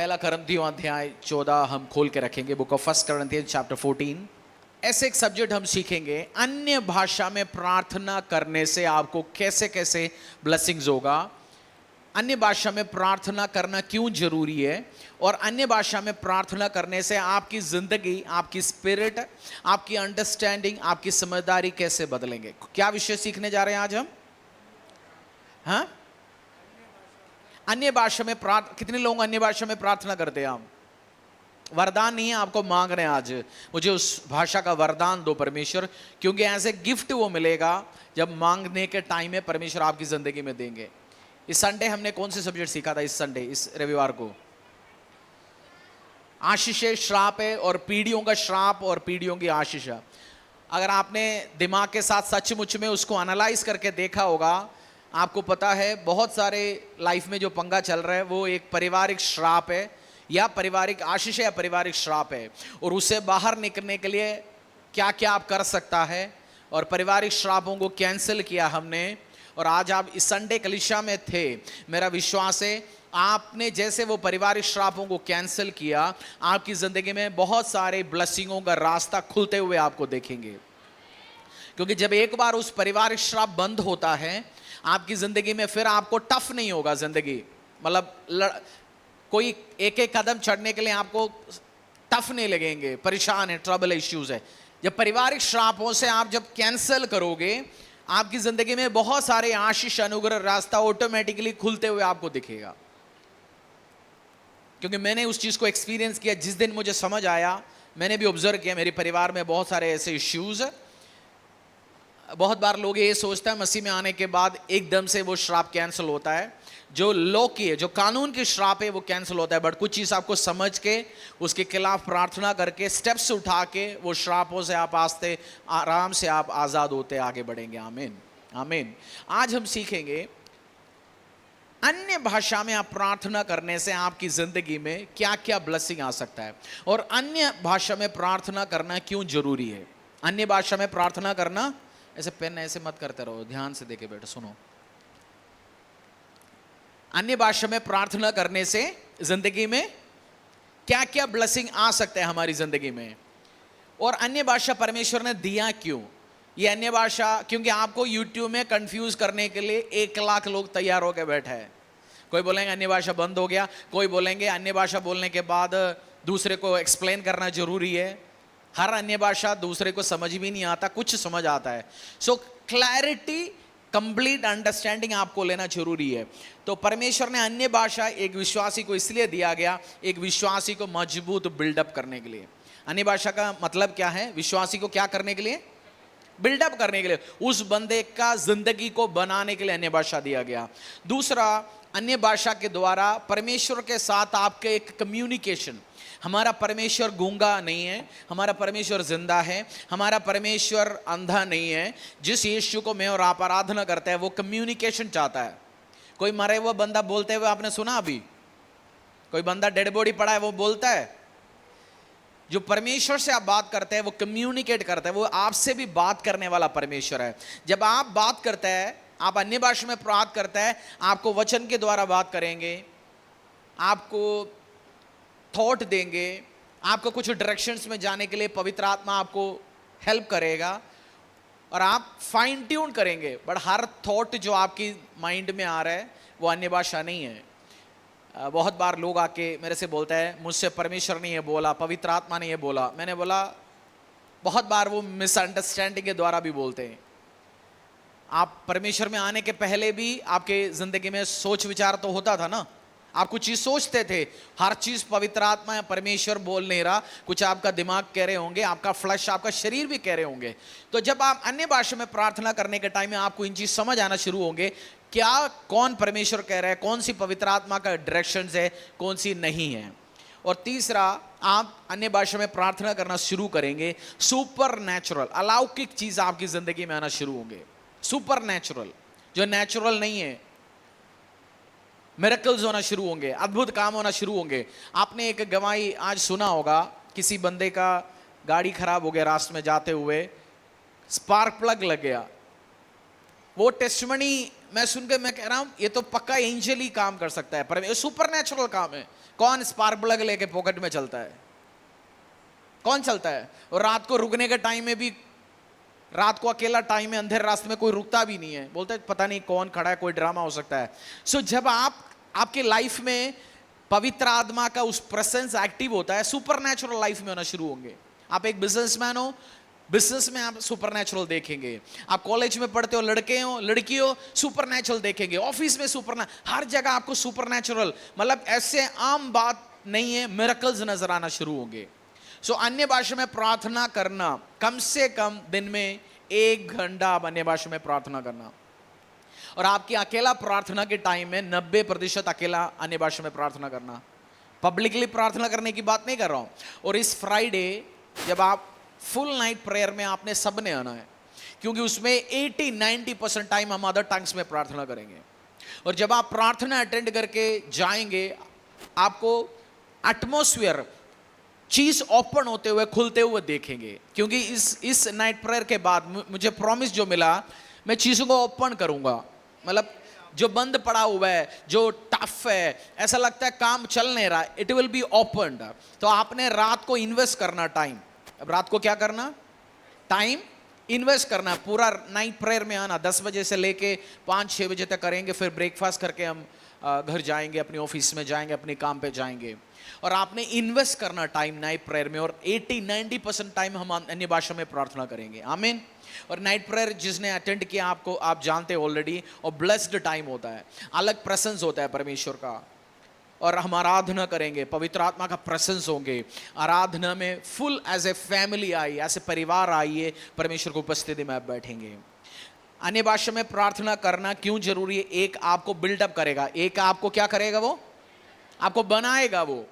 पहला करंथियों अध्याय 14 हम खोल के रखेंगे, बुक ऑफ फर्स्ट करंथियंस चैप्टर 14। ऐसे एक सब्जेक्ट हम सीखेंगे, अन्य भाषा में प्रार्थना करने से आपको कैसे कैसे ब्लेसिंग्स होगा, अन्य भाषा में प्रार्थना करना क्यों जरूरी है, और अन्य भाषा में प्रार्थना करने से आपकी जिंदगी, आपकी स्पिरिट, आपकी अंडरस्टैंडिंग, आपकी समझदारी कैसे बदलेंगे। क्या विषय सीखने जा रहे हैं आज हम? हाँ, अन्य भाषा में कितने लोग अन्य भाषा में प्रार्थना करते हैं? हम वरदान नहीं है, आपको मांग रहे हैं आज, मुझे उस भाषा का वरदान दो परमेश्वर, क्योंकि ऐसे गिफ्ट वो मिलेगा जब मांगने के टाइम में परमेश्वर आपकी जिंदगी में देंगे। इस संडे हमने कौन से सब्जेक्ट सीखा था? इस संडे, इस रविवार को आशीष है, श्राप है, और पीढ़ियों का श्राप और पीढ़ियों की आशीष है। अगर आपने दिमाग के साथ सचमुच में उसको एनालाइज करके देखा होगा, आपको पता है बहुत सारे लाइफ में जो पंगा चल रहा है वो एक पारिवारिक श्राप है, या पारिवारिक आशीष है, या पारिवारिक श्राप है, और उससे बाहर निकलने के लिए क्या क्या आप कर सकता है, और पारिवारिक श्रापों को कैंसिल किया हमने। और आज आप इस संडे कलीसिया में थे, मेरा विश्वास है आपने जैसे वो पारिवारिक श्रापों को कैंसिल किया, आपकी जिंदगी में बहुत सारे ब्लेसिंगों का रास्ता खुलते हुए आपको देखेंगे। क्योंकि जब एक बार उस पारिवारिक श्राप बंद होता है आपकी जिंदगी में, फिर आपको टफ नहीं होगा जिंदगी, मतलब कोई एक एक कदम चढ़ने के लिए आपको टफ नहीं लगेंगे, परेशान है, ट्रबल इश्यूज है। जब पारिवारिक श्रापों से आप जब कैंसिल करोगे, आपकी जिंदगी में बहुत सारे आशीष अनुग्रह रास्ता ऑटोमेटिकली खुलते हुए आपको दिखेगा। क्योंकि मैंने उस चीज को एक्सपीरियंस किया, जिस दिन मुझे समझ आया, मैंने भी ऑब्जर्व किया मेरे परिवार में बहुत सारे ऐसे इश्यूज। बहुत बार लोग ये सोचते हैं मसीह में आने के बाद एकदम से वो श्राप कैंसिल होता है, जो लॉ की है, जो कानून की श्राप है वो कैंसिल होता है, बट कुछ चीज आपको समझ के उसके खिलाफ प्रार्थना करके स्टेप्स उठा के वो श्रापों से आप आस्ते आराम से आप आजाद होते आगे बढ़ेंगे। आमीन, आमीन। आज हम सीखेंगे अन्य भाषा में आप प्रार्थना करने से आपकी जिंदगी में क्या क्या ब्लेसिंग आ सकता है, और अन्य भाषा में प्रार्थना करना क्यों जरूरी है। अन्य भाषा में प्रार्थना करना, ऐसे पेन ऐसे मत करते रहो, ध्यान से देखे बैठो, सुनो। अन्य भाषा में प्रार्थना करने से जिंदगी में क्या क्या ब्लेसिंग आ सकते हैं हमारी जिंदगी में, और अन्य भाषा परमेश्वर ने दिया क्यों। ये अन्य भाषा, क्योंकि आपको यूट्यूब में कंफ्यूज करने के लिए 1 लाख लोग तैयार होकर बैठे हैं। कोई बोलेंगे अन्य भाषा बंद हो गया, कोई बोलेंगे अन्य भाषा बोलने के बाद दूसरे को एक्सप्लेन करना जरूरी है। हर अन्य भाषा दूसरे को समझ भी नहीं आता, कुछ समझ आता है। सो क्लैरिटी, कंप्लीट अंडरस्टैंडिंग आपको लेना जरूरी है। तो परमेश्वर ने अन्य भाषा एक विश्वासी को इसलिए दिया गया, एक विश्वासी को मजबूत बिल्डअप करने के लिए। अन्य भाषा का मतलब क्या है? विश्वासी को क्या करने के लिए? बिल्डअप करने के लिए, उस बंदे का जिंदगी को बनाने के लिए अन्य भाषा दिया गया। दूसरा, अन्य भाषा के द्वारा परमेश्वर के साथ आपके एक कम्युनिकेशन। हमारा परमेश्वर गूंगा नहीं है, हमारा परमेश्वर जिंदा है, हमारा परमेश्वर अंधा नहीं है। जिस यीशु को मैं और आप आराधना करते हैं वो कम्युनिकेशन चाहता है। कोई मरे हुआ बंदा बोलते हुए आपने सुना? अभी कोई बंदा डेड बॉडी पड़ा है वो बोलता है? जो परमेश्वर से आप बात करते हैं वो कम्युनिकेट करता है, वो आपसे भी बात करने वाला परमेश्वर है। जब आप बात करते हैं, आप अन्य भाषा में प्रार्थना करते हैं, आपको वचन के द्वारा बात करेंगे, आपको थॉट देंगे, आपको कुछ डायरेक्शंस में जाने के लिए पवित्र आत्मा आपको हेल्प करेगा, और आप फाइन ट्यून करेंगे। बट हर थॉट जो आपकी माइंड में आ रहा है वो अन्य भाषा नहीं है। बहुत बार लोग आके मेरे से बोलते हैं मुझसे परमेश्वर ने ये बोला, पवित्र आत्मा ने ये बोला। मैंने बोला बहुत बार वो मिसअंडरस्टैंडिंग के द्वारा भी बोलते हैं। आप परमेश्वर में आने के पहले भी आपके जिंदगी में सोच विचार तो होता था ना, आप कुछ चीज सोचते थे। हर चीज पवित्र आत्मा या परमेश्वर बोल नहीं रहा, कुछ आपका दिमाग कह रहे होंगे, आपका फ्लैश, आपका शरीर भी कह रहे होंगे। तो जब आप अन्य भाषा में प्रार्थना करने के टाइम में आपको इन चीज समझ आना शुरू होंगे, क्या कौन परमेश्वर कह रहा है, कौन सी पवित्र आत्मा का डायरेक्शन है, कौन सी नहीं है। और तीसरा, आप अन्य भाषा में प्रार्थना करना शुरू करेंगे, सुपर नेचुरल, अलौकिक चीज आपकी जिंदगी में आना शुरू होंगे। सुपर नेचुरल, जो नेचुरल नहीं है, मिरेकल्स होना शुरू होंगे, अद्भुत काम होना शुरू होंगे। आपने एक गवाही आज सुना होगा, किसी बंदे का गाड़ी खराब हो गया, रास्ते में जाते हुए स्पार्क प्लग लग गया, वो टेस्टमनी मैं सुन के मैं कह रहा हूं ये तो पक्का एंजल ही काम कर सकता है, पर ये सुपर नेचुरल काम है। कौन स्पार्क प्लग लेके पॉकेट में चलता है? कौन चलता है? और रात को रुकने के टाइम में भी, रात को अकेला टाइम में अंधेरे रास्ते में कोई रुकता भी नहीं है, बोलते हैं पता नहीं कौन खड़ा है, कोई ड्रामा हो सकता है। सो जब आपके लाइफ में पवित्र आत्मा का उस प्रेजेंस एक्टिव होता है, सुपर नेचुरल लाइफ में होना शुरू होंगे। आप एक बिजनेसमैन हो, बिजनेस में आप सुपर नेचुरल देखेंगे। आप कॉलेज में पढ़ते हो, लड़के हो लड़की हो, सुपर नेचुरल देखेंगे। ऑफिस में सुपर, हर जगह आपको सुपर नेचुरल, मतलब ऐसे आम बात नहीं है, मिरेकल्स नजर आना शुरू होंगे। सो अन्य भाषा में प्रार्थना करना, कम से कम दिन में 1 घंटा आप अन्य भाषा में प्रार्थना करना। और आपकी अकेला प्रार्थना के टाइम में 90% अकेला अन्य भाषा में प्रार्थना करना। पब्लिकली प्रार्थना करने की बात नहीं कर रहा हूं। और इस फ्राइडे जब आप फुल नाइट प्रेयर में आपने सबने आना है, क्योंकि उसमें 80-90% टाइम हम अदर टंग्स में प्रार्थना करेंगे। और जब आप प्रार्थना अटेंड करके जाएंगे, आपको एटमॉस्फेयर, चीज ओपन होते हुए, खुलते हुए देखेंगे। क्योंकि इस नाइट प्रेयर के बाद मुझे प्रॉमिस जो मिला, मैं चीजों को ओपन करूंगा। मतलब जो बंद पड़ा हुआ है, जो टफ है, ऐसा लगता है काम चल नहीं रहा, इट विल बी ओपन्ड। तो आपने रात को इन्वेस्ट करना टाइम। अब रात को क्या करना? टाइम इन्वेस्ट करना। पूरा नाइट प्रेयर में आना, 10 बजे से लेके 5-6 बजे तक करेंगे। फिर ब्रेकफास्ट करके हम घर जाएंगे, अपनी ऑफिस में जाएंगे, अपने काम पे जाएंगे। और आपने इन्वेस्ट करना टाइम नाइट प्रेयर में। और 80-90% टाइम हम अन्य भाषा में प्रार्थना करेंगे। आमीन। और नाइट प्रेयर जिसने अटेंड किया, आपको, आप जानते हो ऑलरेडी, और ब्लेस्ड टाइम होता है, अलग प्रेजेंस होता है परमेश्वर का। और हम आराधना करेंगे, पवित्र आत्मा का प्रेजेंस होंगे। आराधना में फुल एज ए फैमिली आइए, ऐसे परिवार आइए, परमेश्वर की उपस्थिति में आप बैठेंगे। अन्य भाषा में प्रार्थना करना क्यों जरूरी है? एक, आपको बिल्डअप करेगा। एक, आपको क्या करेगा? वो आपको बनाएगा। वो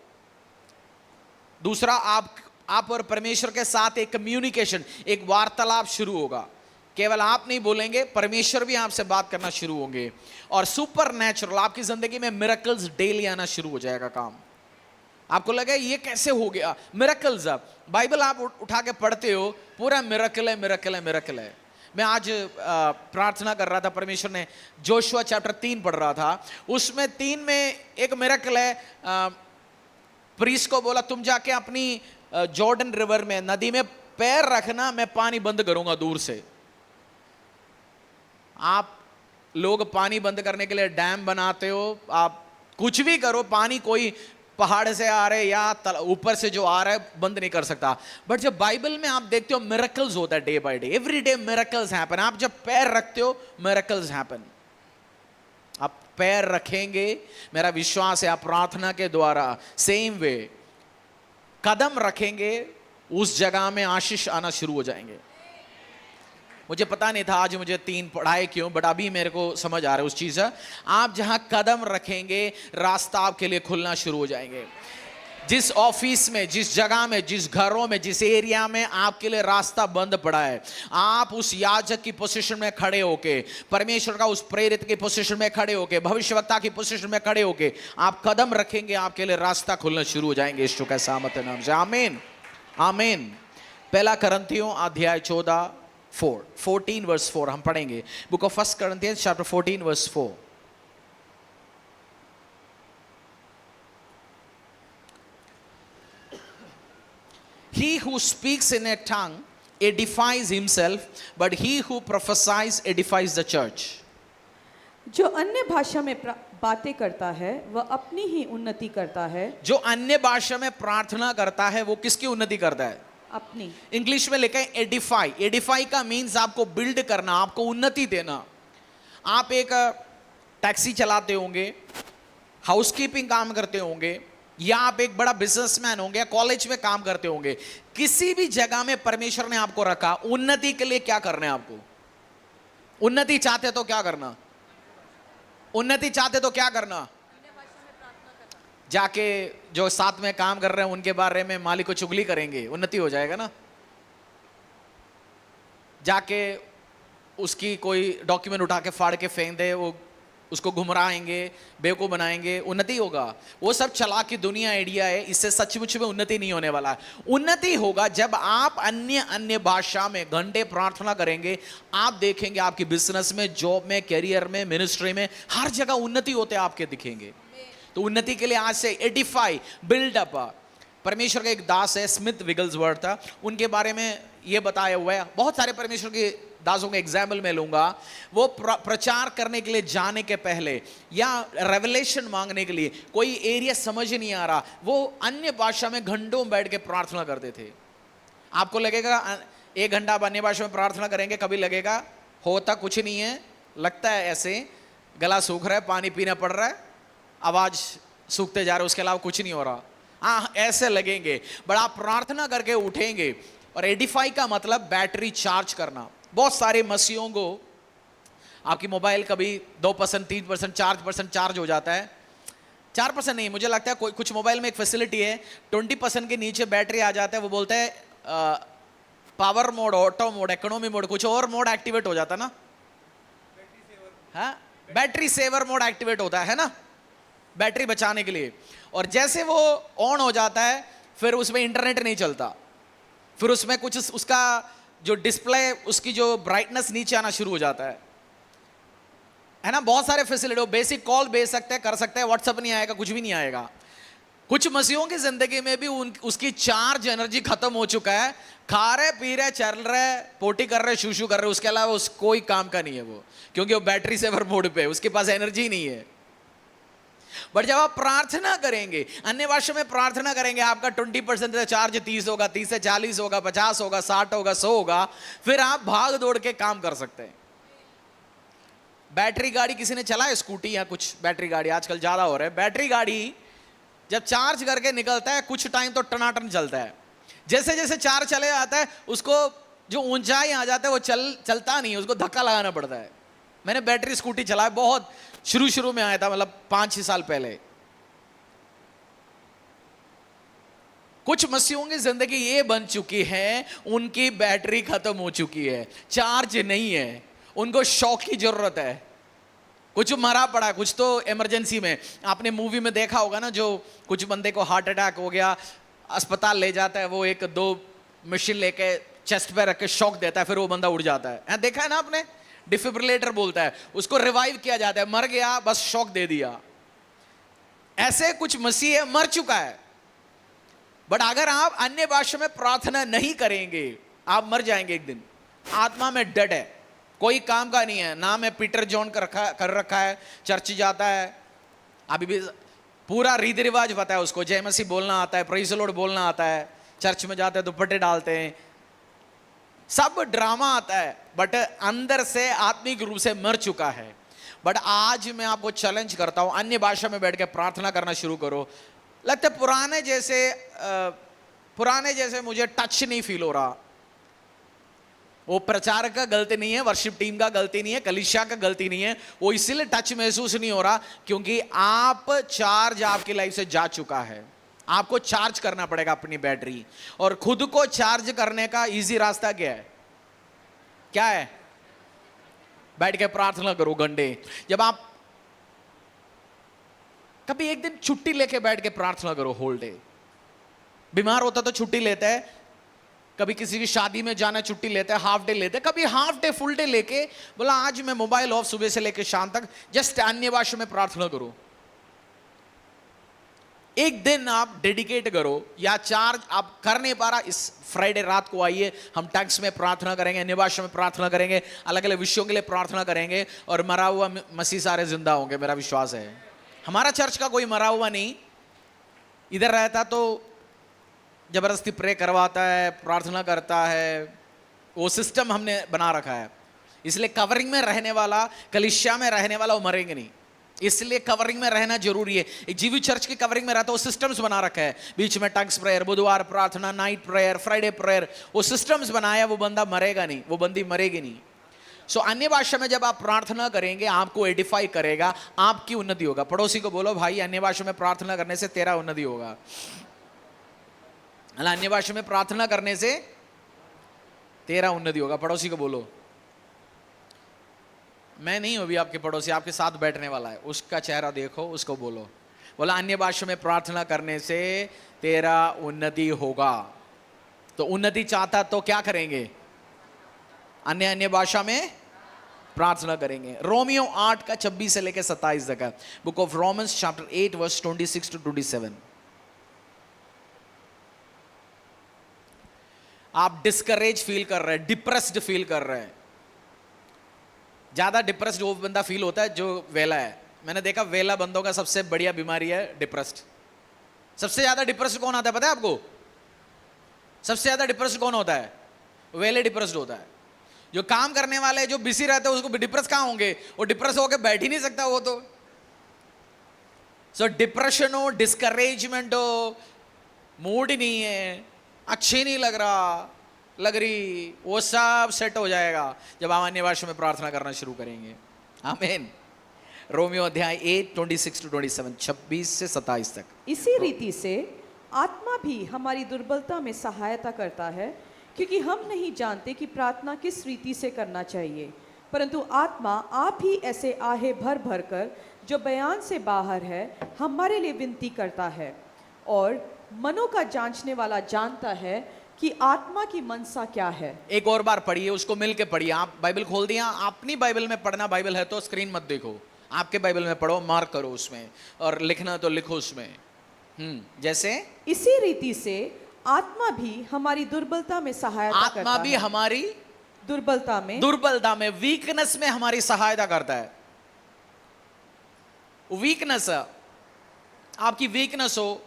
दूसरा, आप और परमेश्वर के साथ एक कम्युनिकेशन, एक वार्तालाप शुरू होगा। केवल आप नहीं बोलेंगे, परमेश्वर भी आपसे बात करना शुरू होंगे। और सुपर नेचुरल आपकी जिंदगी में मिरेकल्स डेली आना शुरू हो जाएगा काम। आपको लगे ये कैसे हो गया? मिरेकल्स। अब बाइबल आप उठा के पढ़ते हो, पूरा मिरेकल है, मिरेकल है, मिरेकल है। मैं आज प्रार्थना कर रहा था, परमेश्वर ने जोशुआ चैप्टर 3 पढ़ रहा था, उसमें 3 में एक मिरेकल है। प्रीस्ट को बोला, तुम जाके अपनी जॉर्डन रिवर में, नदी में पैर रखना, मैं पानी बंद करूंगा दूर से। आप लोग पानी बंद करने के लिए डैम बनाते हो, आप कुछ भी करो, पानी कोई पहाड़ से आ रहे या ऊपर से जो आ रहा है बंद नहीं कर सकता। बट जब बाइबल में आप देखते हो, मिरेकल्स होता है day by day, every day miracles happen. आप जब पैर रखते हो, मिरेकल्स हैपन। आप पैर रखेंगे, मेरा विश्वास है आप प्रार्थना के द्वारा सेम वे कदम रखेंगे, उस जगह में आशीष आना शुरू हो जाएंगे। मुझे पता नहीं था आज मुझे 3 पढ़ाए क्यों, बट अभी मेरे को समझ आ रहा है उस चीज। आप जहां कदम रखेंगे, रास्ता आपके लिए खुलना शुरू हो जाएंगे। जिस ऑफिस में, जिस जगह में, जिस घरों में, जिस एरिया में आपके लिए रास्ता बंद पड़ा है, आप उस याजक की पोजीशन में खड़े होके, परमेश्वर का उस प्रेरित की पोजीशन में खड़े होके, भविष्यवक्ता की पोजीशन में खड़े होके आप कदम रखेंगे, आपके लिए रास्ता खुलना शुरू हो जाएंगे यीशु के सामर्थ नाम से। आमीन, आमीन। पहला करंथियों अध्याय 14 वर्स 4 हम पढ़ेंगे। Book of 1 Corinthians chapter 14 verse 4। He who speaks in a tongue edifies himself, but he who prophesies edifies the church. जो अन्य भाषा में बातें करता है, वह अपनी ही उन्नति करता है। जो अन्य भाषा में प्रार्थना करता है, वो किसकी उन्नति करता है? अपनी। इंग्लिश में लिखा है एडिफाई। एडिफाई का मीन्स आपको बिल्ड करना, आपको उन्नति देना। आप एक टैक्सी चलाते होंगे, हाउसकीपिंग काम करते होंगे, या आप एक बड़ा बिजनेसमैन होंगे, कॉलेज में काम करते होंगे। किसी भी जगह में परमेश्वर ने आपको रखा, उन्नति के लिए क्या करना है आपको? उन्नति चाहते तो क्या करना? उन्नति चाहते तो क्या करना? जाके जो साथ में काम कर रहे हैं उनके बारे में मालिक को चुगली करेंगे, उन्नति हो जाएगा ना। जाके उसकी कोई डॉक्यूमेंट उठा के फाड़ के फेंक दे, वो उसको घुमराएंगे, बेवकूफ बनाएंगे, उन्नति होगा? वो सब चला की दुनिया आइडिया है, इससे सचमुच में उन्नति नहीं होने वाला है। उन्नति होगा जब आप अन्य अन्य भाषा में घंटे प्रार्थना करेंगे। आप देखेंगे आपकी बिजनेस में, जॉब में, करियर में, मिनिस्ट्री में, हर जगह उन्नति होते आपके दिखेंगे। तो उन्नति के लिए आज से एडिफाई, बिल्डअप। परमेश्वर का एक दास है, स्मिथ विगल्सवर्थ था, उनके बारे में ये बताया हुआ है। बहुत सारे परमेश्वर के दासों का एग्जाम्पल मैं लूंगा। वो प्रचार करने के लिए जाने के पहले या रेवलेशन मांगने के लिए कोई एरिया समझ नहीं आ रहा, वो अन्य भाषा में घंटों बैठ के प्रार्थना करते थे। आपको लगेगा 1 घंटा आप अन्य भाषा में प्रार्थना करेंगे, कभी लगेगा होता कुछ नहीं है, लगता है ऐसे गला सूख रहा है, पानी पीना पड़ रहा है, आवाज सूखते जा रहे, उसके अलावा कुछ नहीं हो रहा। हाँ, ऐसे लगेंगे, बट आप प्रार्थना करके उठेंगे। और एडिफाई का मतलब बैटरी चार्ज करना। बहुत सारे मसीहों को आपकी मोबाइल कभी 2%, 3%, 4% चार्ज हो जाता है। 4% नहीं, मुझे लगता है कोई कुछ मोबाइल में एक फैसिलिटी है 20% के नीचे बैटरी आ जाता है, वो बोलते हैं power mode, auto mode, economy mode, कुछ और मोड एक्टिवेट हो जाता है ना। हाँ, बैटरी सेवर मोड एक्टिवेट होता है ना, बैटरी बचाने के लिए। और जैसे वो ऑन हो जाता है, फिर उसमें इंटरनेट नहीं चलता, फिर उसमें कुछ उसका जो डिस्प्ले, उसकी जो ब्राइटनेस नीचे आना शुरू हो जाता है ना। बहुत सारे फैसिलिटी, बेसिक कॉल भेज सकते हैं, कर सकते हैं, व्हाट्सएप नहीं आएगा, कुछ भी नहीं आएगा। कुछ मसीहों की जिंदगी में भी उसकी चार्ज एनर्जी खत्म हो चुका है, खा रहे, पी रहे, चल रहे, पोटी कर रहे, शूशू कर रहे, उसके अलावा उस कोई काम का नहीं है वो, क्योंकि वो बैटरी सेवर मोड पे, उसके पास एनर्जी नहीं है। बट जब आप प्रार्थना करेंगे, अन्य भाषा में प्रार्थना करेंगे, आपका 20% से चार्ज 30 होगा, 30 से 40 होगा, 50 होगा, 60 होगा, 100 होगा, फिर आप भाग दौड़ के काम कर सकते हैं। बैटरी गाड़ी किसी ने चला है, स्कूटी या कुछ बैटरी गाड़ी आजकल ज्यादा हो रहा है। बैटरी गाड़ी जब चार्ज करके निकलता है, कुछ टाइम तो टनाटन चलता है। जैसे जैसे चार्ज चले जाता है, उसको जो ऊंचाई आ जाता है वो चलता नहीं है, उसको धक्का लगाना पड़ता है। मैंने बैटरी स्कूटी चलाया, बहुत शुरू में आया था, मतलब 5-6 साल पहले। कुछ मसीहों की जिंदगी ये बन चुकी है, उनकी बैटरी खत्म हो चुकी है, चार्ज नहीं है, उनको शॉक की जरूरत है। कुछ मरा पड़ा, कुछ तो इमरजेंसी में। आपने मूवी में देखा होगा ना, जो कुछ बंदे को हार्ट अटैक हो गया, अस्पताल ले जाता है, वो 1-2 मशीन लेके चेस्ट पे रख के शॉक देता है, फिर वो बंदा उड़ जाता है। देखा है ना आपने, डिफिब्रिलेटर बोलता है उसको, रिवाइव किया जाता है, मर गया बस शॉक दे दिया। ऐसे कुछ मसीह मर चुका है। बट अगर आप अन्य भाषा में प्रार्थना नहीं करेंगे, आप मर जाएंगे एक दिन। आत्मा में डेड है, कोई काम का नहीं है। नाम है पीटर जॉन कर रखा है, चर्च जाता है, अभी भी पूरा रीति रिवाज पता है उसको, जय मसीह बोलना आता है, प्रेज़ द लॉर्ड बोलना आता है, चर्च में जाते हैं दुपट्टे डालते हैं, सब ड्रामा आता है, बट अंदर से आत्मिक रूप से मर चुका है। बट आज मैं आपको चैलेंज करता हूं, अन्य भाषा में बैठ के प्रार्थना करना शुरू करो। लगता है पुराने जैसे मुझे टच नहीं फील हो रहा। वो प्रचारक का गलती नहीं है, वर्शिप टीम का गलती नहीं है, कलीसिया का गलती नहीं है, वो इसीलिए टच महसूस नहीं हो रहा क्योंकि आप चार्ज आपकी लाइफ से जा चुका है। आपको चार्ज करना पड़ेगा अपनी बैटरी। और खुद को चार्ज करने का इजी रास्ता क्या है? क्या है? बैठ के प्रार्थना करो घंटे। जब आप कभी एक दिन छुट्टी लेके बैठ के प्रार्थना करो, होल डे। बीमार होता तो छुट्टी लेता है, कभी किसी की शादी में जाना छुट्टी लेता है, हाफ डे लेते हैं, कभी हाफ डे फुल डे लेके बोला आज मैं मोबाइल ऑफ, सुबह से लेके शाम तक जस्ट अन्य भाषा में प्रार्थना करो। एक दिन आप डेडिकेट करो, या चार्ज आप कर नहीं पा रहा, इस फ्राइडे रात को आइए, हम टंग्स में प्रार्थना करेंगे, अन्य भाषा में प्रार्थना करेंगे, अलग अलग विषयों के लिए प्रार्थना करेंगे, और मरा हुआ मसीह सारे जिंदा होंगे, मेरा विश्वास है। हमारा चर्च का कोई मरा हुआ नहीं, इधर रहता तो जबरदस्ती प्रे करवाता है, प्रार्थना करता है, वो सिस्टम हमने बना रखा है। इसलिए कवरिंग में रहने वाला, कलीसिया में रहने वाला, वो मरेंगे नहीं, इसलिए कवरिंग में रहना जरूरी है। एक जीवी चर्च की कवरिंग में रहता है, वो सिस्टम्स बना रखा है, बीच में टंग्स प्रेयर, बुधवार प्रार्थना, नाइट प्रेयर, फ्राइडे प्रेयर, वो सिस्टम्स बनाया, वो बंदा मरेगा नहीं, वो बंदी मरेगी नहीं। सो अन्य भाषा में जब आप प्रार्थना करेंगे, आपको एडिफाई करेगा, आपकी उन्नति होगा। पड़ोसी को बोलो भाई अन्य भाषा में प्रार्थना करने से तेरा उन्नति होगा। अन्य भाषा में प्रार्थना करने से तेरा उन्नति होगा, पड़ोसी को बोलो। मैं नहीं हूं अभी आपके पड़ोसी, आपके साथ बैठने वाला है, उसका चेहरा देखो, उसको बोलो, बोला अन्य भाषा में प्रार्थना करने से तेरा उन्नति होगा। तो उन्नति चाहता तो क्या करेंगे? अन्य अन्य भाषा में प्रार्थना करेंगे। रोमियो 8 का 26 से लेकर 27 तक है। Book of Romans chapter 8 verse 26 to 27। आप डिस्करेज फील कर रहे हैं, डिप्रेस्ड फील कर रहे हैं। ज्यादा डिप्रेस्ड वो बंदा फील होता है जो वेला है। मैंने देखा वेला बंदों का सबसे बढ़िया बीमारी है डिप्रेस्ड। सबसे ज्यादा डिप्रेस्ड कौन आता है पता है आपको? सबसे ज्यादा डिप्रेस्ड कौन होता है? वेले डिप्रेस्ड होता है। जो काम करने वाले जो बिजी रहते हैं उसको डिप्रेस कहां होंगे? वो डिप्रेस होकर बैठ ही नहीं सकता वो तो। सो डिप्रेशन हो, डिस्करेजमेंट हो, मूड ही नहीं है, अच्छी नहीं लग रही, वो सब सेट हो जाएगा जब हम अन्य भाषा में प्रार्थना करना शुरू करेंगे। आमीन। रोमियो अध्याय 8 26 टू 27, 26 से 27 तक। इसी रीति से आत्मा भी हमारी दुर्बलता में सहायता करता है, क्योंकि हम नहीं जानते कि प्रार्थना किस रीति से करना चाहिए, परंतु आत्मा आप ही ऐसे आहे भर भर कर जो बयान से बाहर है हमारे लिए विनती करता है। और मनों का जांचने वाला जानता है कि आत्मा की मनसा क्या है। एक और बार पढ़िए, उसको मिल के पढ़िए। आप बाइबल खोल दिया, अपनी बाइबल में पढ़ना, बाइबल है तो स्क्रीन मत देखो, आपके बाइबल में पढ़ो, मार्क करो उसमें, और लिखना तो लिखो उसमें। जैसे इसी रीति से आत्मा भी हमारी दुर्बलता में सहायता करता है। आत्मा भी हमारी दुर्बलता में वीकनेस में हमारी सहायता करता है। वीकनेस, आपकी वीकनेस हो,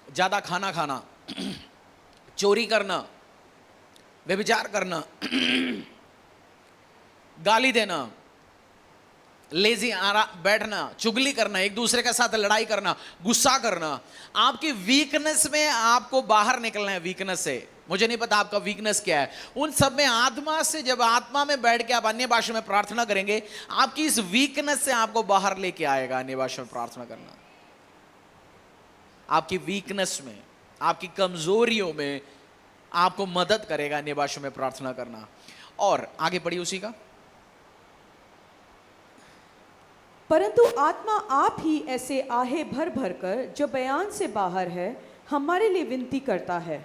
ज्यादा खाना खाना, चोरी करना, व्यभिचार करना, गाली देना, लेजी बैठना, चुगली करना, एक दूसरे के साथ लड़ाई करना, गुस्सा करना, आपकी वीकनेस में आपको बाहर निकलना है। वीकनेस से, मुझे नहीं पता आपका वीकनेस क्या है, उन सब में आत्मा से, जब आत्मा में बैठ के आप अन्य भाषा में प्रार्थना करेंगे, आपकी इस वीकनेस से आपको बाहर लेके आएगा। अन्य भाषा में प्रार्थना करना आपकी वीकनेस में, आपकी कमजोरियों में आपको मदद करेगा अन्य भाषा में प्रार्थना करना। और आगे पढ़िए उसी का। परंतु आत्मा आप ही ऐसे आहे भर भर कर जो बयान से बाहर है हमारे लिए विनती करता है।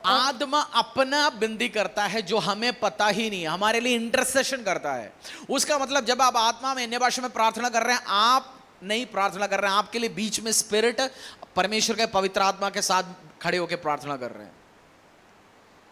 आत्मा अपना विनती करता है जो हमें पता ही नहीं है, हमारे लिए इंटरसेशन करता है। उसका मतलब जब आप आत्मा में अन्य भाषा में प्रार्थना कर रहे हैं, आप नहीं प्रार्थना कर रहे हैं, आपके लिए बीच में स्पिरिट, परमेश्वर के पवित्र आत्मा के साथ खड़े होकर प्रार्थना कर रहे हैं।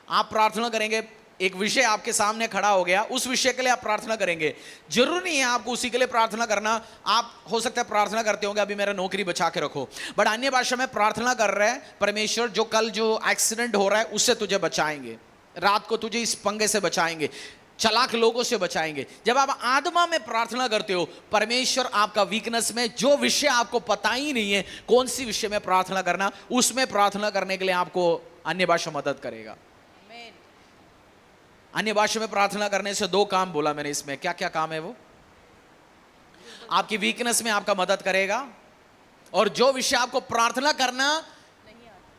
आप प्रार्थना करेंगे, एक विषय आपके सामने खड़ा हो गया, उस विषय के लिए आप प्रार्थना करेंगे। जरूरी नहीं है आपको उसी के लिए प्रार्थना करना। आप हो सकता है प्रार्थना करते होंगे, अभी मेरा नौकरी बचा के रखो, बट अन्य भाषा में प्रार्थना कर रहे हैं, परमेश्वर जो कल जो एक्सीडेंट हो रहा है उससे तुझे बचाएंगे, रात को तुझे इस पंगे से बचाएंगे, चालाक लोगों से बचाएंगे। जब आप आत्मा में प्रार्थना करते हो, परमेश्वर आपका वीकनेस में, जो विषय आपको पता ही नहीं है कौन सी विषय में प्रार्थना करना, उसमें प्रार्थना करने के लिए आपको अन्य भाषा मदद करेगा। अन्य भाषा में प्रार्थना करने से दो काम बोला मैंने इसमें, क्या क्या काम है वो? आपकी वीकनेस में आपका मदद करेगा, और जो विषय आपको प्रार्थना करना,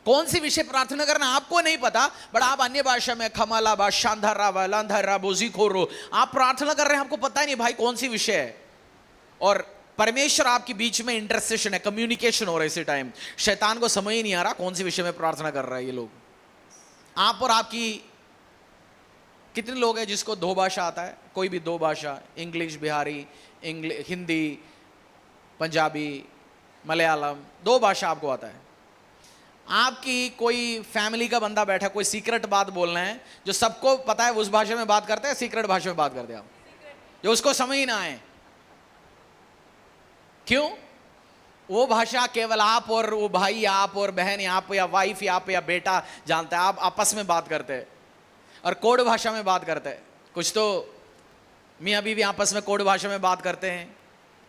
कौन सी विषय प्रार्थना करना आपको नहीं पता, बट आप अन्य भाषा में खमाला बा शांधारा वा लांधारा बोजी खोरो, आप प्रार्थना कर रहे हैं, आपको पता ही नहीं भाई कौन सी विषय है, और परमेश्वर आपके बीच में इंटरसेशन है, कम्युनिकेशन हो रहा है। इसी टाइम शैतान को समझ ही नहीं आ रहा कौन सी विषय में प्रार्थना कर रहा है ये लोग। आप और आपकी, कितने लोग हैं जिसको दो भाषा आता है? कोई भी दो भाषा, इंग्लिश, बिहारी, हिंदी, पंजाबी, मलयालम, दो भाषा आपको आता है। आपकी कोई फैमिली का बंदा बैठा, कोई सीक्रेट बात बोलना है, जो सबको पता है उस भाषा में बात करते हैं, सीक्रेट भाषा में बात करते हैं आप, जो उसको समझ ही ना आए। क्यों? वो भाषा केवल आप और वो भाई, आप और बहन, आप या वाइफ, आप या बेटा जानता है, आप आपस में बात करते हैं, और कोड भाषा में बात करते हैं। कुछ तो मियाँ बीवी आपस में कोड भाषा में बात करते हैं,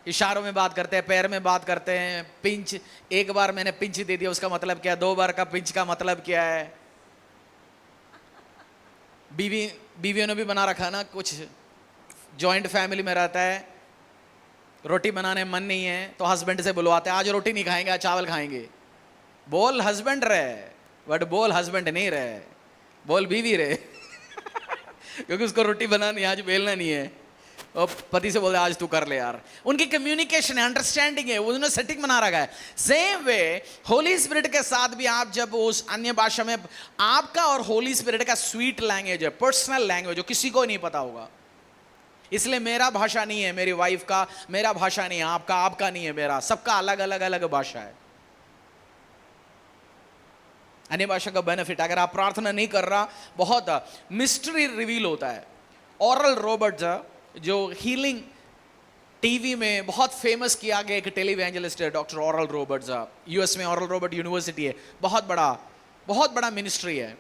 इशारों में बात करते हैं, पैर में बात करते हैं। पिंच, एक बार मैंने पिंच दे दिया, उसका मतलब क्या है? दो बार का पिंच का मतलब क्या है? बीवियों ने भी बना रखा ना, कुछ जॉइंट फैमिली में रहता है, रोटी बनाने मन नहीं है तो हस्बैंड से बुलवाते हैं, आज रोटी नहीं खाएंगे, आज चावल खाएंगे। बोल हस्बैंड रहे, बट बोल हस्बैंड नहीं रहे, बोल बीवी रहे क्योंकि उसको रोटी बनानी, आज बेलना नहीं है। और पति से बोले आज तू कर ले यार। उनकी कम्युनिकेशन है, अंडरस्टैंडिंग है, उन्होंने सेटिंग बना रखा है। सेम वे होली स्पिरिट के साथ भी आप जब उस अन्य भाषा में, आपका और होली स्पिरिट का स्वीट लैंग्वेज है, पर्सनल लैंग्वेज, जो किसी को नहीं पता होगा। इसलिए मेरा भाषा नहीं है मेरी वाइफ का, मेरा भाषा नहीं है आपका, आपका नहीं है मेरा, सबका अलग अलग अलग भाषा है। अन्य भाषा का बेनिफिट, अगर आप प्रार्थना नहीं कर रहा, बहुत मिस्ट्री रिवील होता है। ऑरल रॉबर्ट्स जो हीलिंग टीवी में बहुत फेमस किया गया एक टेलीवेंजलिस्ट है, डॉक्टर ऑरल रॉबर्ट्स। यूएस में ऑरल रॉबर्ट यूनिवर्सिटी है, बहुत बड़ा मिनिस्ट्री है।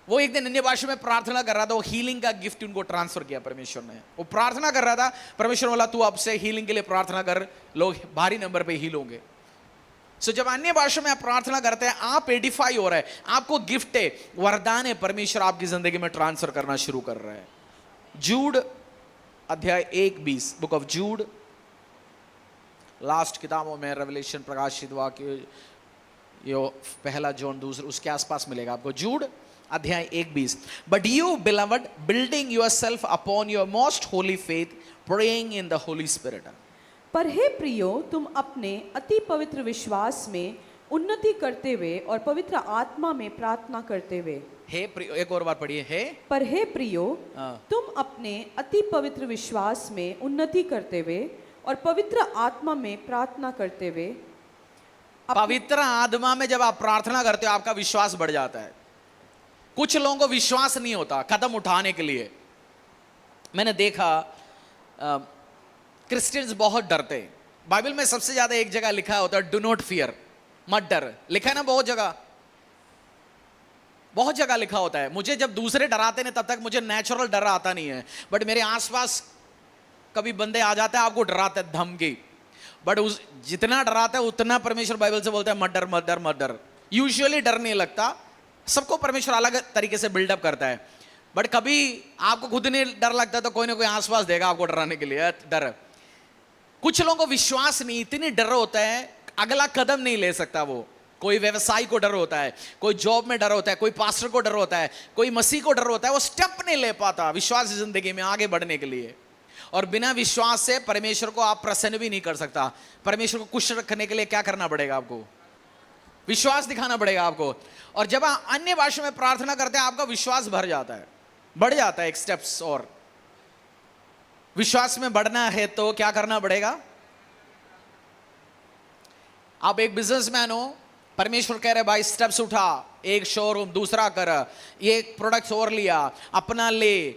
वो एक दिन अन्य भाषा में प्रार्थना कर रहा था, वो हीलिंग का गिफ्ट उनको ट्रांसफर किया परमेश्वर ने। वो प्रार्थना कर रहा था, परमेश्वर बोला तू अब से हीलिंग के लिए प्रार्थना कर, लोग भारी नंबर पे हील होंगे। सो जब अन्य भाषा में आप प्रार्थना करते हैं, आप एडिफाई हो रहे हैं, आपको गिफ्ट है, वरदान है, परमेश्वर आपकी जिंदगी में ट्रांसफर करना शुरू कर रहा है। जूड अध्याय 1:20, बुक ऑफ जूड, लास्ट किताबों में रेवलेशन, प्रकाशित वाक्य, यो पहला जॉन, दूसरा उसके आसपास मिलेगा आपको। जूड अध्याय 1:20, but you beloved building yourself upon your most Holi faith, praying in the Holi spirit. पर हे प्रियो, तुम अपने अति पवित्र विश्वास में उन्नति करते हुए और पवित्र आत्मा में प्रार्थना करते हुए। हे प्रियो, एक और बार पढ़िए, हे। पर हे प्रियो, हाँ। तुम अपने अति पवित्र विश्वास में उन्नति करते हुए और पवित्र आत्मा में प्रार्थना करते हुए। पवित्र आत्मा में जब आप प्रार्थना करते हो, आपका विश्वास बढ़ जाता है। कुछ लोगों को विश्वास नहीं होता कदम उठाने के लिए। मैंने देखा क्रिश्चियंस बहुत डरते हैं। बाइबल में सबसे ज्यादा एक जगह लिखा होता है डू नॉट फियर, मत डर, लिखा है ना, बहुत जगह लिखा होता है। मुझे जब दूसरे डराते हैं तब तक मुझे नेचुरल डर आता नहीं है, बट मेरे आसपास कभी बंदे आ जाते हैं आपको डराते हैं, धमकी, बट उस जितना डराता है उतना परमेश्वर बाइबल से बोलता है मत डर मत डर मत डर। यूजुअली डर नहीं लगता, सबको परमेश्वर अलग तरीके से बिल्डअप करता है, बट कभी आपको खुद नहीं डर लगता तो कोई ना कोई आसपास देगा आपको डराने के लिए डर। कुछ लोगों को विश्वास नहीं, इतनी डर होता है अगला कदम नहीं ले सकता वो। कोई व्यवसाय को डर होता है, कोई जॉब में डर होता है, कोई पास्टर को डर होता है, कोई मसीह को डर होता है, वो स्टेप नहीं ले पाता विश्वास जिंदगी में आगे बढ़ने के लिए। और बिना विश्वास से परमेश्वर को आप प्रसन्न भी नहीं कर सकता। परमेश्वर को खुश रखने के लिए क्या करना पड़ेगा आपको? विश्वास दिखाना पड़ेगा आपको। और जब आप अन्य भाषा में प्रार्थना करते हैं, आपका विश्वास भर जाता है, बढ़ जाता है एक स्टेप्स। और विश्वास में बढ़ना है तो क्या करना पड़ेगा? आप एक बिजनेसमैन हो, परमेश्वर कह रहे भाई स्टेप्स उठा, एक शोरूम दूसरा कर, ये प्रोडक्ट्स और लिया, अपना ले,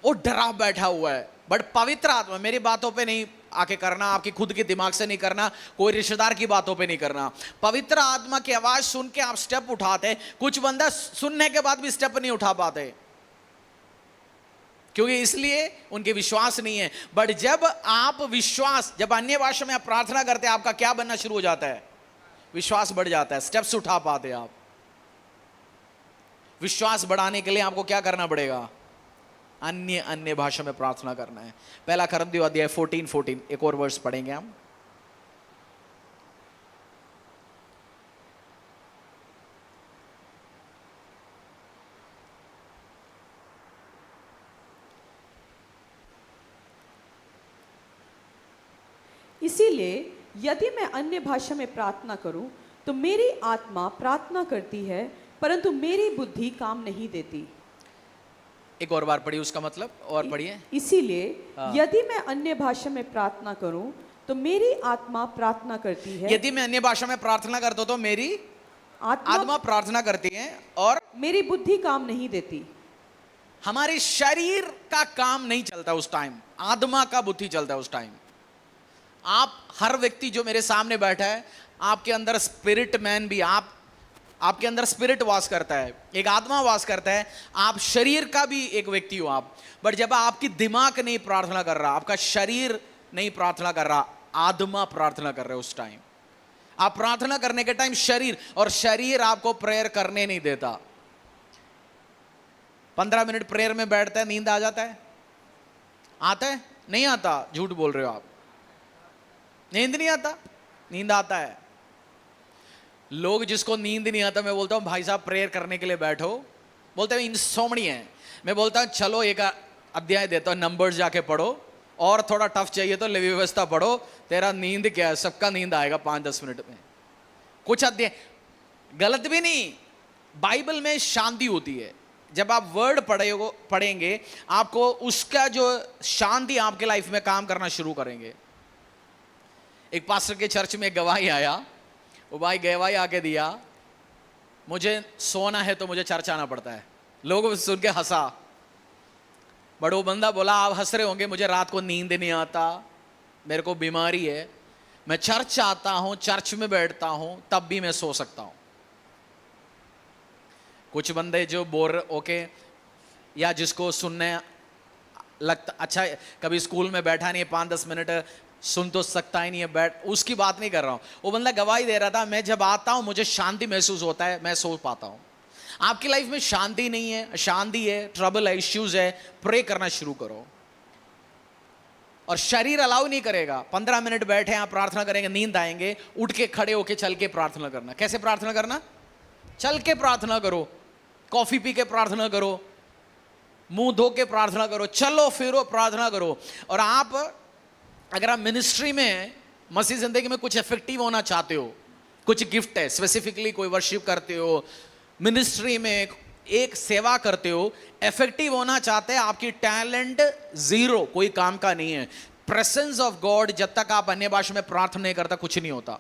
वो डरा बैठा हुआ है। बट पवित्र आत्मा, मेरी बातों पे नहीं आके करना, आपकी खुद के दिमाग से नहीं करना, कोई रिश्तेदार की बातों पे नहीं करना। पवित्र आत्मा की आवाज सुन के आप स्टेप उठाते। कुछ बंदा सुनने के बाद भी स्टेप नहीं उठा पाते, क्योंकि इसलिए उनके विश्वास नहीं है। बट जब आप विश्वास, जब अन्य भाषा में आप प्रार्थना करते हैं, आपका क्या बनना शुरू हो जाता है? विश्वास बढ़ जाता है, स्टेप्स उठा पाते आप। विश्वास बढ़ाने के लिए आपको क्या करना पड़ेगा? अन्य भाषा में प्रार्थना करना है। पहला करंथियों अध्याय 14, एक और वर्ष पढ़ेंगे हम। इसीलिए यदि मैं अन्य भाषा में प्रार्थना करूं तो मेरी आत्मा प्रार्थना करती है, परंतु मेरी बुद्धि काम नहीं देती। एक और बार पढ़िए उसका मतलब, और पढ़िए। इसीलिए यदि मैं अन्य भाषा में प्रार्थना करूं तो मेरी आत्मा प्रार्थना करती है। यदि मैं अन्य भाषा में प्रार्थना करता हूं तो मेरी आत्मा प्रार्थना करती है और मेरी बुद्धि काम नहीं देती। हमारी शरीर का काम नहीं चलता उस टाइम, आत्मा का बुद्धि चलता है उस टाइम। आप हर व्यक्ति जो मेरे सामने बैठा है, आपके अंदर स्पिरिट मैन भी, आपके अंदर स्पिरिट वास करता है, एक आत्मा वास करता है। आप शरीर का भी एक व्यक्ति हो आप। बट जब आपकी दिमाग नहीं प्रार्थना कर रहा, आपका शरीर नहीं प्रार्थना कर रहा, आत्मा प्रार्थना कर रहे हो उस टाइम। आप प्रार्थना करने के टाइम शरीर, और शरीर आपको प्रेयर करने नहीं देता। 15 मिनट प्रेयर में बैठता है, नींद आ जाता है? आता है? नहीं आता, झूठ बोल रहे हो आप। नींद नहीं आता? नींद आता है। लोग जिसको नींद नहीं आता, मैं बोलता हूं भाई साहब प्रेयर करने के लिए बैठो, बोलते हैं इंसोम्निया है। मैं बोलता हूं चलो एक अध्याय देता हूं, नंबर्स जाके पढ़ो, और थोड़ा टफ चाहिए तो लेवी व्यवस्था पढ़ो, तेरा नींद क्या है, सबका नींद आएगा 5-10 मिनट में। कुछ अध्याय गलत भी नहीं, बाइबल में शांति होती है। जब आप वर्ड पढ़ेंगे आपको उसका जो शांति आपके लाइफ में काम करना शुरू करेंगे। एक पास्टर के चर्च में एक गवाही आया, वो भाई गवाही आके दिया, मुझे सोना है तो मुझे चर्च आना पड़ता है। लोग सुन के हंसा, बट वो बंदा बोला आप हंस रहे होंगे, मुझे रात को नींद नहीं आता, मेरे को बीमारी है, मैं चर्च आता हूं, चर्च में बैठता हूं, तब भी मैं सो सकता हूं। कुछ बंदे जो बोर ओके, या जिसको सुनने लगता अच्छा, कभी स्कूल में बैठा नहीं है 5-10 मिनट, सुन तो सकता ही नहीं है, बैठ, उसकी बात नहीं कर रहा हूं। वो बंदा गवाही दे रहा था, मैं जब आता हूं मुझे शांति महसूस होता है, मैं सो पाता हूं। आपकी लाइफ में शांति नहीं है, अशांति है, ट्रबल है, इश्यूज है, प्रे करना शुरू करो। और शरीर अलाउ नहीं करेगा। 15 मिनट बैठे आप प्रार्थना करेंगे, नींद आएंगे, उठ के खड़े होके चल के प्रार्थना करना। कैसे प्रार्थना करना? चल के प्रार्थना करो, कॉफी पी के प्रार्थना करो, मुंह धो के प्रार्थना करो, चलो फिरो प्रार्थना करो। और आप अगर आप मिनिस्ट्री में, मसीह जिंदगी में कुछ इफेक्टिव होना चाहते हो, कुछ गिफ्ट है, स्पेसिफिकली कोई वर्शिप करते हो, मिनिस्ट्री में एक सेवा करते हो, इफेक्टिव होना चाहते हैं, आपकी टैलेंट जीरो, कोई काम का नहीं है। प्रेजेंस ऑफ गॉड, जब तक आप अन्य भाषा में प्रार्थना नहीं करता कुछ नहीं होता।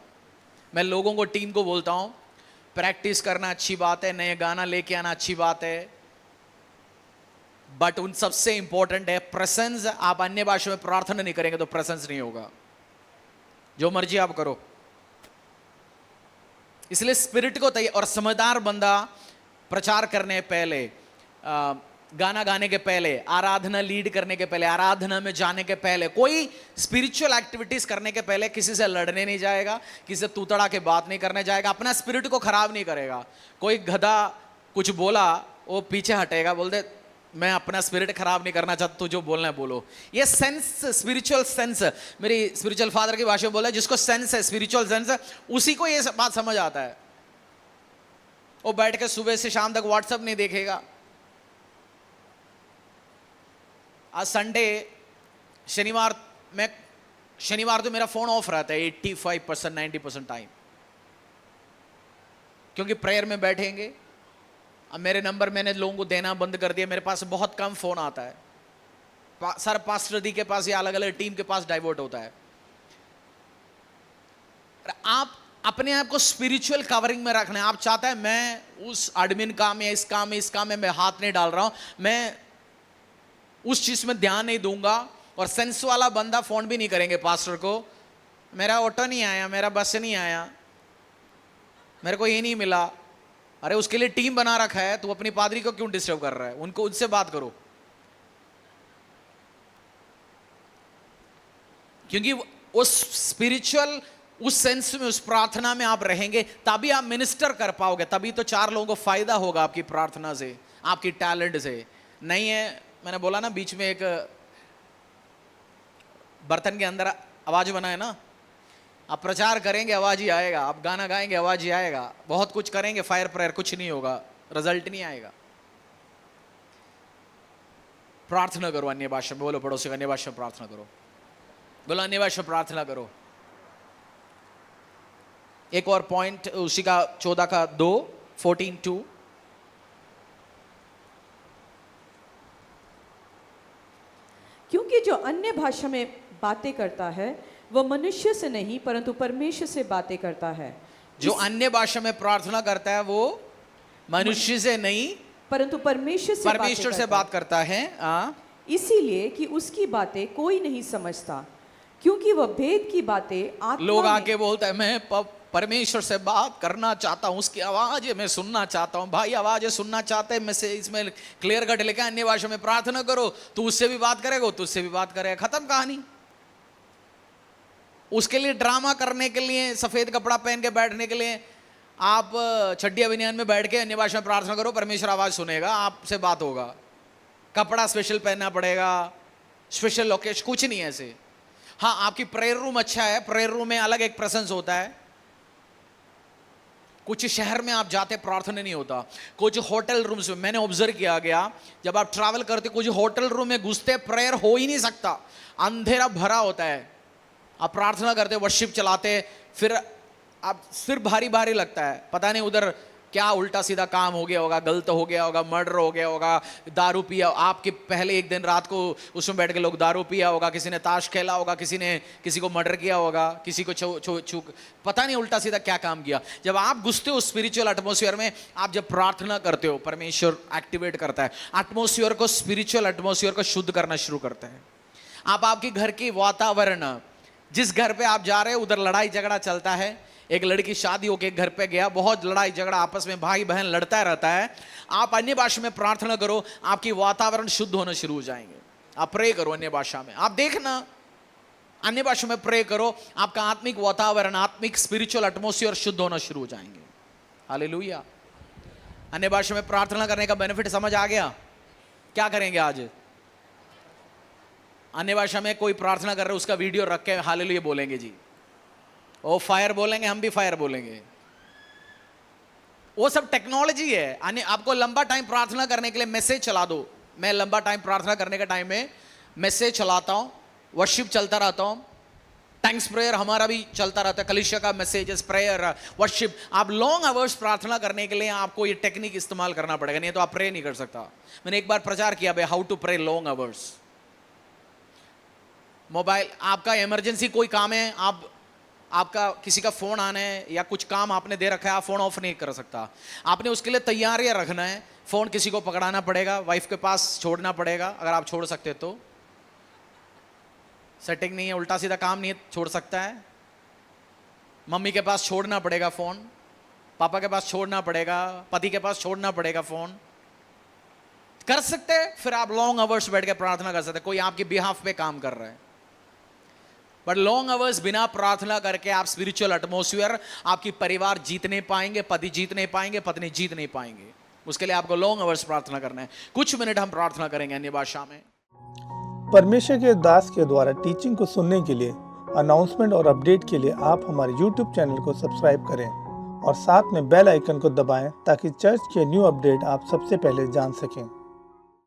मैं लोगों को, टीम को बोलता हूं, प्रैक्टिस करना अच्छी बात है, नए गाना लेके आना अच्छी बात है, बट उन सबसे इंपॉर्टेंट है प्रेजेंस। आप अन्य भाषा में प्रार्थना नहीं करेंगे तो प्रेजेंस नहीं होगा, जो मर्जी आप करो। इसलिए स्पिरिट को तैयार, और समझदार बंदा प्रचार करने पहले, गाना गाने के पहले, आराधना लीड करने के पहले, आराधना में जाने के पहले, कोई स्पिरिचुअल एक्टिविटीज करने के पहले किसी से लड़ने नहीं जाएगा, किसी से तूतड़ा के बात नहीं करने जाएगा, अपना स्पिरिट को खराब नहीं करेगा। कोई गधा कुछ बोला वो पीछे हटेगा, बोल दे मैं अपना स्पिरिट खराब नहीं करना चाहता, तू जो बोलना है बोलो। ये सेंस, स्पिरिचुअल सेंस, मेरी स्पिरिचुअल फादर की भाषा में बोला, जिसको सेंस है, स्पिरिचुअल सेंस, उसी को ये बात समझ आता है। वो बैठ के सुबह से शाम तक व्हाट्सएप नहीं देखेगा। आज संडे, शनिवार तो मेरा फोन ऑफ रहता है 85% 90% टाइम, क्योंकि प्रेयर में बैठेंगे। अब मेरे नंबर मैंने लोगों को देना बंद कर दिया, मेरे पास बहुत कम फोन आता है। सर पास्टर दी के पास या अलग अलग टीम के पास डाइवर्ट होता है। आप अपने आप को स्पिरिचुअल कवरिंग में रखना है। आप चाहते हैं मैं उस एडमिन काम या इस काम में मैं हाथ नहीं डाल रहा हूं, मैं उस चीज में ध्यान नहीं दूंगा। और सेंस वाला बंदा फोन भी नहीं करेंगे पास्टर को, मेरा ऑटो नहीं आया, मेरा बस नहीं आया, मेरे को ये नहीं मिला। अरे उसके लिए टीम बना रखा है, तू अपनी पादरी को क्यों डिस्टर्ब कर रहा है? उनको, उनसे बात करो, क्योंकि उस स्पिरिचुअल, उस सेंस में, उस प्रार्थना में आप रहेंगे, तभी आप मिनिस्टर कर पाओगे, तभी तो 4 लोगों को फायदा होगा आपकी प्रार्थना से, आपकी टैलेंट से। नहीं है, मैंने बोला ना बीच में, एक बर्तन के अंदर आवाज बनाए ना, आप प्रचार करेंगे आवाज ही आएगा, आप गाना गाएंगे आवाज ही आएगा, बहुत कुछ करेंगे फायर प्रेयर, कुछ नहीं होगा, रिजल्ट नहीं आएगा। प्रार्थना करो अन्य भाषा में, बोलो पड़ोसी को अन्य भाषा में प्रार्थना करो, बोलो अन्य भाषा में प्रार्थना करो। एक और पॉइंट उसी का 14:2 क्योंकि जो अन्य भाषा में बातें करता है वह मनुष्य से नहीं परंतु परमेश्वर से बातें करता है। जो अन्य भाषा में प्रार्थना करता है वो मनुष्य से नहीं परंतु परमेश्वर से बात करता है। इसीलिए कि उसकी बातें कोई नहीं समझता, क्योंकि वह भेद की बातें आत्मा लोग में, आके बोलते हैं मैं परमेश्वर से बात करना चाहता हूं, उसकी आवाज मैं सुनना चाहता हूं। भाई आवाज सुनना चाहते हैं, मैं से इसमें क्लियर कट लिखा अन्य भाषा में प्रार्थना करो, तू उससे भी बात करेगा, तुझसे भी बात करेगा, खत्म कहानी। उसके लिए ड्रामा करने के लिए, सफेद कपड़ा पहन के बैठने के लिए आप छड्डिया बनियान में बैठ के अन्य भाषा में प्रार्थना करो, परमेश्वर आवाज सुनेगा, आपसे बात होगा। कपड़ा स्पेशल पहनना पड़ेगा, स्पेशल लोकेशन, कुछ नहीं ऐसे। हाँ, आपकी प्रेयर रूम अच्छा है, प्रेयर रूम में अलग एक प्रेजेंस होता है, कुछ शहर में आप जाते प्रार्थना नहीं होता, कुछ होटल रूम्स में मैंने ऑब्जर्व किया गया, जब आप ट्रैवल करते कुछ होटल रूम में घुसते प्रेयर हो ही नहीं सकता, अंधेरा भरा होता है, आप प्रार्थना करते वर्शिप चलाते, फिर आप सिर भारी भारी लगता है, पता नहीं उधर क्या उल्टा सीधा काम हो गया होगा, गलत हो गया होगा, मर्डर हो गया होगा, दारू पिया, आपके पहले एक दिन रात को उसमें बैठ के लोग दारू पिया होगा, किसी ने ताश खेला होगा, किसी ने किसी को मर्डर किया होगा, किसी को पता नहीं उल्टा सीधा क्या काम किया। जब आप घुसते हो स्पिरिचुअल एटमॉस्फेयर में, आप जब प्रार्थना करते हो, परमेश्वर एक्टिवेट करता है एटमॉस्फेयर को, स्पिरिचुअल एटमॉस्फेयर को शुद्ध करना शुरू करता है। आप आपके घर की वातावरण, जिस घर पे आप जा रहे हो उधर लड़ाई झगड़ा चलता है, एक लड़की शादी होके घर पे गया, बहुत लड़ाई झगड़ा आपस में भाई बहन लड़ता रहता है, आप अन्य भाषा में प्रार्थना करो, आपकी वातावरण शुद्ध होना शुरू हो जाएंगे। आप प्रे करो अन्य भाषा में, आप देखना अन्य भाषा में प्रे करो, आपका आत्मिक वातावरण, आत्मिक स्पिरिचुअल एटमॉस्फेयर शुद्ध होना शुरू हो जाएंगे। हालेलुया। अन्य भाषा में प्रार्थना करने का बेनिफिट समझ आ गया? क्या करेंगे आज? अन्य भाषा में कोई प्रार्थना कर रहे उसका वीडियो रख के हालेलुया बोलेंगे जी, वो फायर बोलेंगे, हम भी फायर बोलेंगे। वो सब टेक्नोलॉजी है। आपको लंबा टाइम प्रार्थना करने के लिए मैसेज चला दो। मैं लंबा टाइम प्रार्थना करने के टाइम में मैसेज चलाता हूं, वर्शिप चलता रहता हूं, थैंक्स प्रेयर हमारा भी चलता रहता है, कलीसिया का मैसेजेस, प्रेयर, वर्शिप। आप लॉन्ग आवर्स प्रार्थना करने के लिए आपको ये टेक्निक इस्तेमाल करना पड़ेगा, नहीं तो आप प्रे नहीं कर सकता। मैंने एक बार प्रचार किया भाई, how to pray long hours. Mobile, आपका इमरजेंसी कोई काम है, आपका किसी का फोन आना है या कुछ काम आपने दे रखा है, आप फोन ऑफ नहीं कर सकता, आपने उसके लिए तैयारियां रखना है। फोन किसी को पकड़ाना पड़ेगा, वाइफ के पास छोड़ना पड़ेगा, अगर आप छोड़ सकते तो। सेटिंग नहीं है, उल्टा सीधा काम नहीं छोड़ सकता है। मम्मी के पास छोड़ना पड़ेगा फोन, पापा के पास छोड़ना पड़ेगा, पति के पास छोड़ना पड़ेगा फोन। कर सकते, फिर आप लॉन्ग आवर्स बैठ के प्रार्थना कर सकते, कोई आपके बिहाफ पे काम कर रहा है। बट लॉन्ग आवर्स बिना प्रार्थना करके आप स्पिरिचुअल एटमॉस्फेयर, आपकी परिवार जीत नहीं पाएंगे, पति जीत नहीं पाएंगे, पत्नी जीत नहीं पाएंगे। उसके लिए आपको लॉन्ग आवर्स प्रार्थना करना है। कुछ मिनट हम प्रार्थना करेंगे अन्य भाषा में। परमेश्वर के दास के द्वारा टीचिंग को सुनने के लिए, अनाउंसमेंट और अपडेट के लिए आप हमारे YouTube चैनल को सब्सक्राइब करें और साथ में बेल आइकन को दबाएं ताकि चर्च के न्यू अपडेट आप सबसे पहले जान सकें।